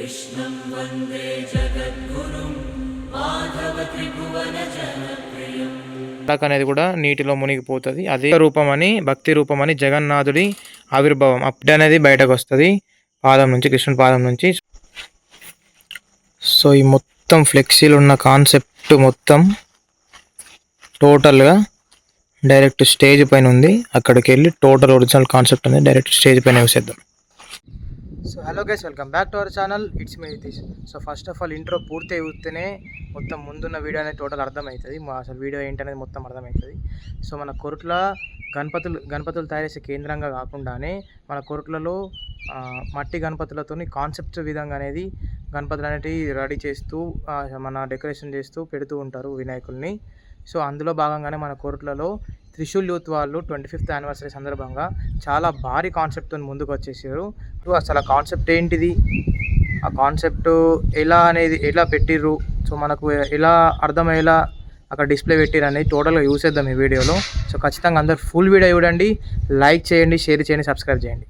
कृष्णं वन्दे जगद्गुरुं माधवत्रिभुवनजनप्रियम् అనేది కూడా నీటిలో మునిగిపోతుంది. అదే రూపమని భక్తి రూపమని జగన్నాథుడి ఆవిర్భావం అప్పుడు అనేది బయటకు వస్తుంది పాదం నుంచి, కృష్ణుడి పాదం నుంచి. సో ఈ మొత్తం ఫ్లెక్సీలు ఉన్న కాన్సెప్ట్ మొత్తం టోటల్గా డైరెక్ట్ స్టేజ్ పైన ఉంది. అక్కడికి వెళ్ళి టోటల్ ఒరిజినల్ కాన్సెప్ట్ అనేది డైరెక్ట్ స్టేజ్ పైన వేసేద్దాం. So hello guys, welcome back to our channel, it's me Nitish. So first of all intro పూర్తి అయితేనే మొత్తం ముందున్న వీడియో అనేది టోటల్ అర్థమవుతుంది, అసలు వీడియో ఏంటనేది మొత్తం అర్థమవుతుంది. సో మన కొరుట్ల గణపతులు తయారు చేసే కేంద్రంగా కాకుండానే మన కొరుట్లలో మట్టి గణపతులతో కాన్సెప్ట్ విధంగా అనేది గణపతులు అనేటివి రెడీ చేస్తూ మన డెకరేషన్ చేస్తూ పెడుతూ ఉంటారు వినాయకుల్ని. సో అందులో భాగంగానే మన కొరుట్లలో త్రిశూల్ యూత్ వాళ్ళు 25th యానివర్సరీ సందర్భంగా చాలా భారీ కాన్సెప్ట్తో ముందుకు వచ్చేసారు. అసలు ఆ కాన్సెప్ట్ ఏంటిది, ఆ కాన్సెప్ట్ ఎలా పెట్టిర్రు, సో మనకు ఎలా అర్థమయ్యేలా అక్కడ డిస్ప్లే పెట్టిర్రు అనేది టోటల్గా యూస్ చేద్దాం ఈ వీడియోలో. సో ఖచ్చితంగా అందరు ఫుల్ వీడియో చూడండి, లైక్ చేయండి, షేర్ చేయండి, సబ్స్క్రైబ్ చేయండి.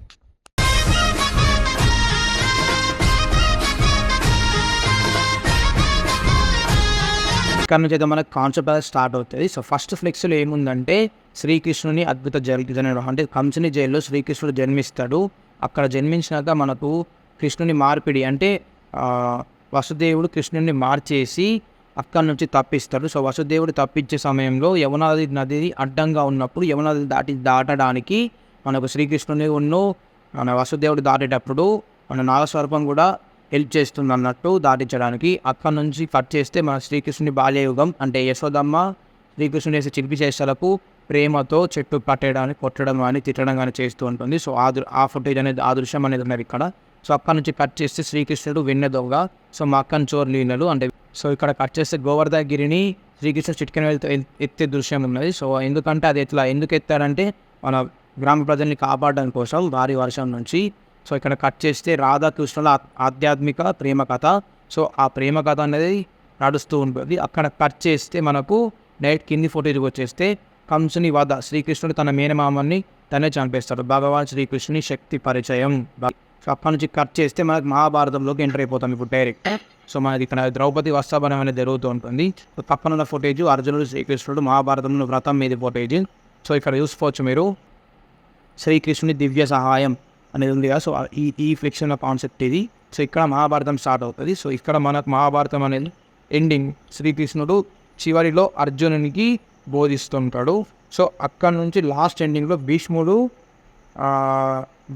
ఇక్కడ నుంచి అయితే మనకు కాన్సెప్ట్ అనేది స్టార్ట్ అవుతుంది. సో ఫస్ట్ ఫ్లెక్స్లో ఏముందంటే శ్రీకృష్ణుని అద్భుత జన్మం, అంటే కంసుని జైల్లో శ్రీకృష్ణుడు జన్మిస్తాడు. అక్కడ జన్మించినాక మనకు కృష్ణుని మార్పిడి, అంటే వసుదేవుడు కృష్ణుని మార్చేసి అక్కడి నుంచి తప్పిస్తాడు. సో వసుదేవుడు తప్పించే సమయంలో యమునాది నది అడ్డంగా ఉన్నప్పుడు యమునాది దాటడానికి మనకు శ్రీకృష్ణుని మన వసుదేవుడు దాటేటప్పుడు మన నాగస్వరూపం కూడా హెల్ప్ చేస్తుంది అన్నట్టు దాటించడానికి. అక్కడ నుంచి కట్ చేస్తే మన శ్రీకృష్ణుని బాల్యయుగం, అంటే యశోదమ్మ శ్రీకృష్ణుని వేసే చిలిపి చేష్టలకు ప్రేమతో చెట్టు పట్టేయడానికి కొట్టడం కానీ తిట్టడం కానీ చేస్తూ ఉంటుంది. సో ఆ ఫుటేజ్ అనేది, ఆ దృశ్యం అనేది ఉన్నారు ఇక్కడ. సో అక్కడ నుంచి కట్ చేస్తే శ్రీకృష్ణుడు వెన్నె దొంగ, సో మక్కన్ చోర్ లీలలు అంటే. సో ఇక్కడ కట్ చేస్తే గోవర్ధనగిరిని శ్రీకృష్ణుడు చిటికెన ఎత్తే దృశ్యం ఉన్నది. సో ఎందుకంటే అది ఎందుకు ఎత్తారంటే మన గ్రామ ప్రజల్ని కాపాడడం కోసం భారీ వర్షం నుంచి. సో ఇక్కడ కట్ చేస్తే రాధాకృష్ణుల ఆధ్యాత్మిక ప్రేమ కథ. సో ఆ ప్రేమ కథ అనేది నడుస్తూ ఉంటుంది. అక్కడ కట్ చేస్తే మనకు నైట్ కింది ఫోటేజ్కి వచ్చేస్తే కంసుని వధ, శ్రీకృష్ణుడు తన మేనమామని తనే చంపేస్తాడు, భగవాన్ శ్రీకృష్ణుని శక్తి పరిచయం. సో అక్కడ నుంచి కట్ చేస్తే మనకు మహాభారతంలోకి ఎంటర్ అయిపోతాం ఇప్పుడు డైరెక్ట్. సో మనకి ఇక్కడ ద్రౌపది వస్త్రాభరణం అనేది జరుగుతూ ఉంటుంది. పక్కనున్న ఫోటేజ్ అర్జునుడు శ్రీకృష్ణుడు మహాభారతంలో వ్రతం మీద ఫోటేజ్. సో ఇక్కడ చూసుకోవచ్చు మీరు శ్రీకృష్ణుని దివ్య సహాయం అనేది ఉంది కదా. సో ఈ ఫ్లెక్షన్ కాన్సెప్ట్ ఇది. సో ఇక్కడ మహాభారతం స్టార్ట్ అవుతుంది. సో ఇక్కడ మనకు మహాభారతం అనేది ఎండింగ్, శ్రీకృష్ణుడు చివరిలో అర్జునునికి బోధిస్తుంటాడు. సో అక్కడ నుంచి లాస్ట్ ఎండింగ్లో భీష్ముడు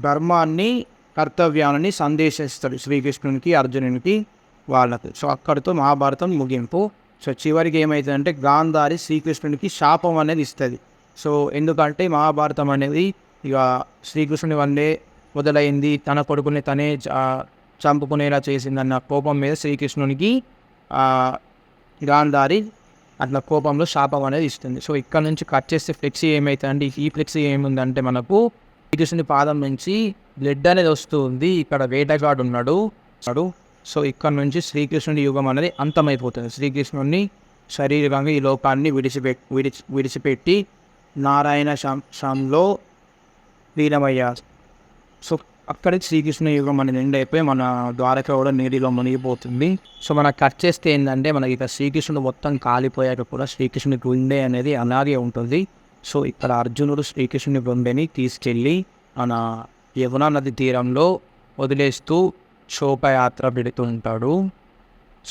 ధర్మాన్ని కర్తవ్యాన్ని సందేశిస్తాడు శ్రీకృష్ణునికి అర్జునునికి వాళ్ళకు. సో అక్కడితో మహాభారతం ముగింపు. సో చివరికి ఏమవుతుందంటే గాంధారి శ్రీకృష్ణునికి శాపం అనేది ఇస్తుంది. సో ఎందుకంటే మహాభారతం అనేది ఇక శ్రీకృష్ణుని వల్లే మొదలైంది, తన కొడుకుని తనే చంపుకునేలా చేసిందన్న కోపం మీద శ్రీకృష్ణునికి గాంధారి అట్లా కోపంలో శాపం అనేది ఇస్తుంది. సో ఇక్కడ నుంచి కట్ చేస్తే ఫ్లెక్సీ ఏమవుతుందంటే, ఈ ఫ్లెక్సీ ఏముందంటే మనకు శ్రీకృష్ణుని పాదం నుంచి బ్లడ్ అనేది వస్తుంది. ఇక్కడ వేటగాడు ఉన్నాడు. సో ఇక్కడ నుంచి శ్రీకృష్ణుడి యుగం అనేది అంతమైపోతుంది. శ్రీకృష్ణుడిని శారీరకంగా ఈ లోకాన్ని విడిచిపెట్టి నారాయణ శాంలో లీనమయ్యారు. సో అక్కడికి శ్రీకృష్ణ యుగం అనేది ఎండ్ అయిపోయి మన ద్వారక కూడా నీటిలో మునిగిపోతుంది. సో మనకు కట్ చేస్తే ఏంటంటే మనకి ఇక్కడ శ్రీకృష్ణుడు మొత్తం కాలిపోయాక కూడా శ్రీకృష్ణుడి గుండె అనేది అలాగే ఉంటుంది. సో ఇక్కడ అర్జునుడు శ్రీకృష్ణుని గుండెని తీసుకెళ్ళి మన యమునా నది తీరంలో వదిలేస్తూ శోభయాత్ర పెడుతూ ఉంటాడు.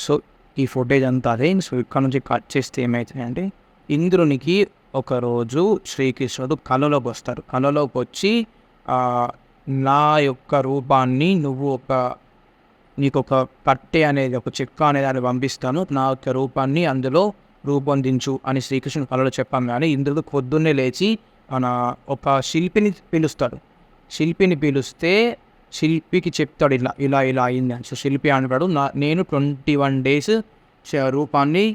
సో ఈ ఫుటేజ్ అంతా అదే. సో ఇక్కడ నుంచి కట్ చేస్తే ఏమవుతుందంటే ఇంద్రునికి ఒకరోజు శ్రీకృష్ణుడు కళలోకి వస్తారు. కళలోకి వచ్చి నా యొక్క రూపాన్ని నీకు ఒక కట్టె అనేది, ఒక చెక్క అనేది అని పంపిస్తాను, నా యొక్క రూపాన్ని అందులో రూపొందించు అని శ్రీకృష్ణుడు కళలో చెప్పాం. కానీ ఇంద్రుడు పొద్దున్నే లేచి ఒక శిల్పిని పిలుస్తాడు. శిల్పిని పిలిస్తే శిల్పికి చెప్తాడు ఇలా అయింది అని. సో శిల్పి అంటాడు, నేను 21 days రూపాన్ని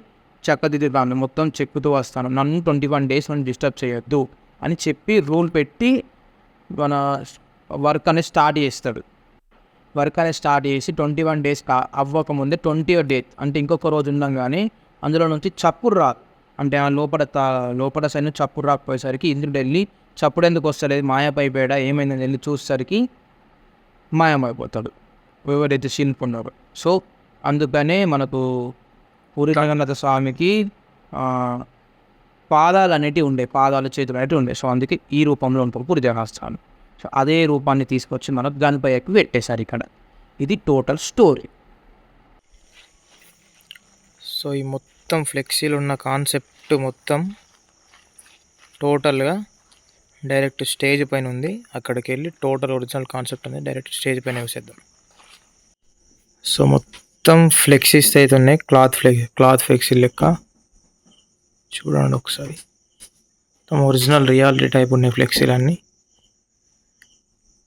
చెక్కదిద్దుతాను, మొత్తం చెక్కుతూ వస్తాను, నన్ను 21 days నన్ను డిస్టర్బ్ చేయొద్దు అని చెప్పి రూల్ పెట్టి మన వర్క్ అనేది స్టార్ట్ చేస్తాడు. వర్క్ అనేది స్టార్ట్ చేసి 21 days అవ్వకముందే 20th day అంటే ఇంకొక రోజు ఉండగానే అందులో నుంచి చప్పుడు రాదు, అంటే ఆ లోపల సైన్ చప్పుడు రాకపోయేసరికి ఇంద్రుడు వెళ్ళి చప్పుడు ఎందుకు వస్తలేదు, మాయమైపోయాడా ఏమైందని వెళ్ళి చూసేసరికి మాయమైపోతాడు. ఎవరైతే శిల్పి ఉన్నారో. సో అందుకనే మనకు పూరి జగన్నాథ స్వామికి పాదాలు అనేటివి ఉండే, పాదాలు చేతులు అనేటివి ఉండే. సో అందుకే ఈ రూపంలో ఉంటారు పూరి జగన్నాథ స్వామి. సో అదే రూపాన్ని తీసుకొచ్చి మనకు గణపయ్యకి పెట్టేశారు ఇక్కడ. ఇది టోటల్ స్టోరీ. సో ఈ మొత్తం ఫ్లెక్సీలు ఉన్న కాన్సెప్ట్ మొత్తం టోటల్గా డైరెక్ట్ స్టేజ్ పైన ఉంది. అక్కడికి వెళ్ళి టోటల్ ఒరిజినల్ కాన్సెప్ట్ అనేది డైరెక్ట్ స్టేజ్ పైన వేసేద్దాం. సో మొత్తం ఫ్లెక్సీస్ అయితే ఉన్నాయి, క్లాత్ ఫ్లెక్సీ లెక్క. చూడండి ఒకసారి, మొత్తం ఒరిజినల్ రియాలిటీ టైప్ ఉన్నాయి ఫ్లెక్సీలు అన్నీ.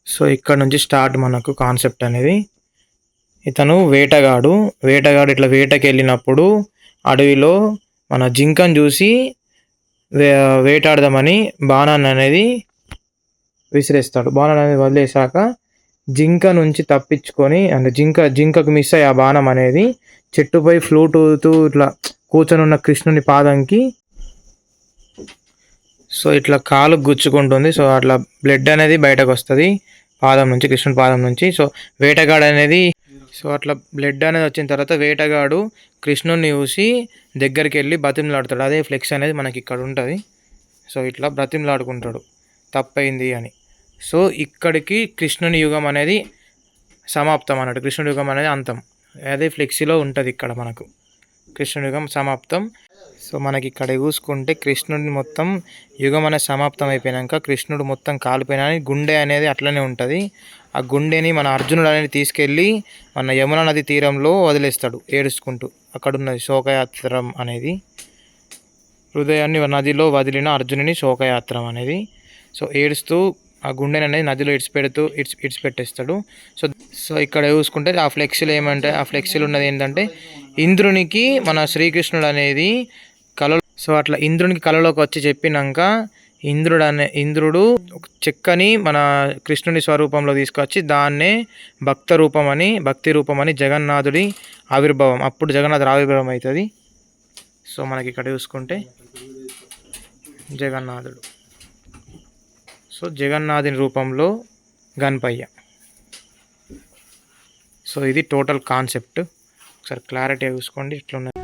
సో ఇక్కడ నుంచి స్టార్ట్ మనకు కాన్సెప్ట్ అనేది. ఇతను వేటగాడు ఇట్లా వేటకి వెళ్ళినప్పుడు అడవిలో మన జింకను చూసి వేటాడదామని బాణాన్ని అనేది విసిరేస్తాడు. బాణాన్ని అనేది వదిలేసాక జింక నుంచి తప్పించుకొని, అంటే జింకకు మిస్ అయ్యి ఆ బాణం అనేది చెట్టుపై ఫ్లూట్ ఊదుతూ ఇట్లా కూర్చొని ఉన్న కృష్ణుని పాదంకి సో ఇట్లా కాలు గుచ్చుకుంటుంది. సో అట్లా బ్లడ్ అనేది బయటకు వస్తుంది పాదం నుంచి, కృష్ణుని పాదం నుంచి. సో వేటగాడు అనేది అట్లా బ్లడ్ అనేది వచ్చిన తర్వాత వేటగాడు కృష్ణుని చూసి దగ్గరికి వెళ్ళి బ్రతిమలాడుతాడు. అదే ఫ్లెక్స్ అనేది మనకి ఇక్కడ ఉంటుంది. సో ఇట్లా బ్రతిమలాడుకుంటాడు తప్పైంది అని. సో ఇక్కడికి కృష్ణుని యుగం అనేది సమాప్తం అన్నట్టు, కృష్ణుడి యుగం అనేది అంతం. అదే ఫ్లెక్సీలో ఉంటుంది ఇక్కడ మనకు కృష్ణుడి యుగం సమాప్తం. సో మనకి ఇక్కడ చూసుకుంటే కృష్ణుడి మొత్తం యుగం అనేది సమాప్తం అయిపోయాక కృష్ణుడు మొత్తం కాలిపోయినా గుండె అనేది అట్లనే ఉంటుంది. ఆ గుండెని మన అర్జునుడు అనేది తీసుకెళ్ళి మన యమునా నది తీరంలో వదిలేస్తాడు ఏడుచుకుంటూ. అక్కడ ఉన్నది శోకయాత్రం అనేది, హృదయాన్ని నదిలో వదిలిన అర్జునుని శోకయాత్రం అనేది. సో ఏడుస్తూ ఆ గుండెని అనేది నదిలో ఇడిచిపెట్టేస్తాడు. సో ఇక్కడ చూసుకుంటే ఆ ఫ్లెక్సీలు ఏమంటే, ఆ ఫ్లెక్సీలు ఉన్నది ఏంటంటే ఇంద్రునికి మన శ్రీకృష్ణుడు అనేది కళ. సో అట్లా ఇంద్రునికి కళలోకి వచ్చి చెప్పినాక ఇంద్రుడు ఒక చెక్కని మన కృష్ణుని స్వరూపంలో తీసుకొచ్చి దాన్నే భక్తి రూపం అని జగన్నాథుడి ఆవిర్భావం, అప్పుడు జగన్నాథుడు ఆవిర్భావం అవుతుంది. సో మనకి ఇక్కడ చూసుకుంటే జగన్నాథుడు, సో జగన్నాథుని రూపంలో గణపయ్య. సో ఇది టోటల్ కాన్సెప్ట్. ఒకసారి క్లారిటీగా చూసుకోండి ఇట్లా ఉన్నది.